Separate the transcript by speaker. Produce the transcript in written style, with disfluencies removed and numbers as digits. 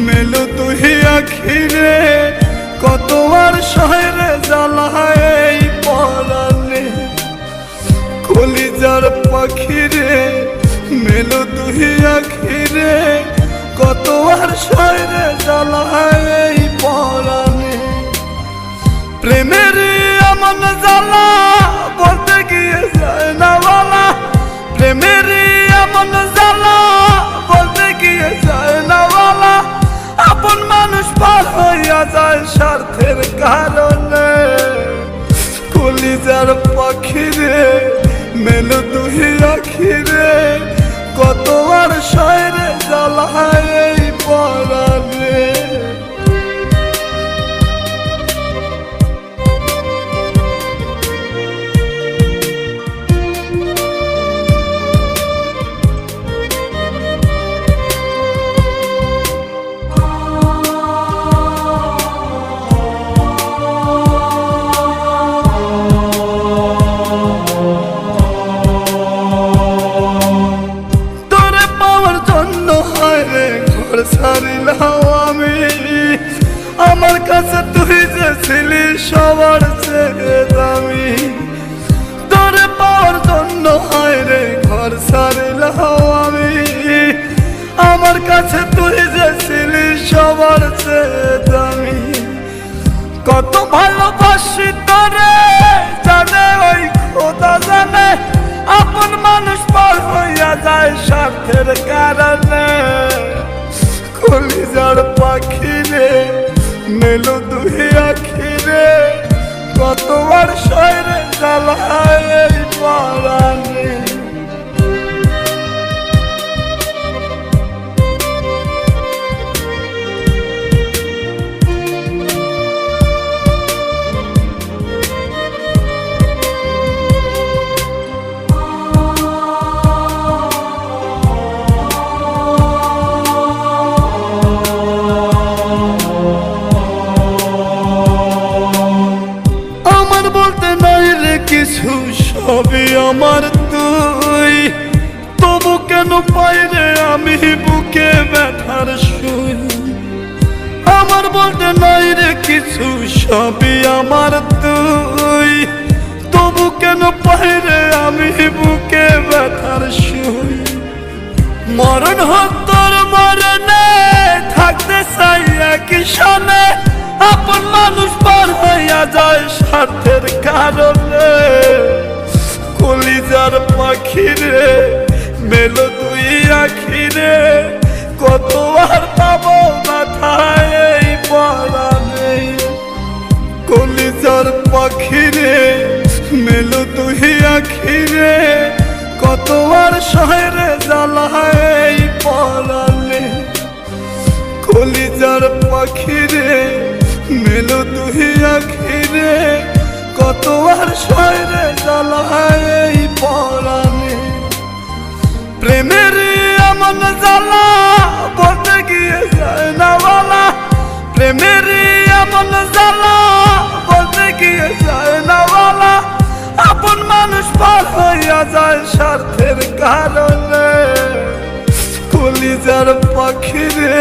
Speaker 1: মেলো তুই আখিরে কত আর শহরে জ্বালায় এই পরাণে কলিজার পাখিরে মেলো তুই আখিরে কত আর শহরে জ্বালায় এই পরাণে প্রেমের এমন জ্বালা বলতে গিয়ে যায় না বলা প্রেমের এমন জ্বালা বলতে গিয়ে যায় না বলা আপন মানুষ পার হইয়া যায় স্বার্থের কারণে কলিজার পাখিরে মেলো তুই আখিরে কত আর শহরে জ্বালায় এই পরাণে ছাড়িলাম আমি আমার কাছে তুই যে ছিলি সবার চেয়ে দামি তোরে পাওয়ার জন্য হায় রে ঘর ছাড়িলাম আমি আমার কাছে তুই যে ছিলি সবার চেয়ে দামি কত ভালোবাসি তোরে জানে ওই খোদা জানে আপন মানুষ পার হইয়া যায় স্বার্থের কারণে কলিজার পাখিরে মেলো তুই আখিরে কত আর শহরে জ্বালায় এই পরাণে কিছু সবই আমার তুই তবু কেন পাই রে আমি বুকে ব্যথার সুই আমার বলতে নাই রে কিছু সবই আমার তুই তবু কেন পাই রে আমি বুকে ব্যথার সুই মরণ হত্যার মরণে থাকতে চাই একই সনে আপন মানুষ পার হইয়া যায় স্বার্থের কারণে কলিজার পাখিরে মেলো তুই আখিরে কত আর পাবো মাথায় এই পরাণে কলিজার পাখিরে মেলো তুই আখিরে কত আর শহরে জ্বালায় এই পরাণে কলিজার পাখিরে মেলো তুই আখিরে কত আর শহরে জ্বালায় এই পরাণে প্রেমের এমন জ্বালা বলতে গিয়ে যায় না বলা প্রেমের এমন জ্বালা বলতে গিয়ে যায় না বলা আপন মানুষ পার হইয়া যায় স্বার্থের কারণে কলিজার পাখিরে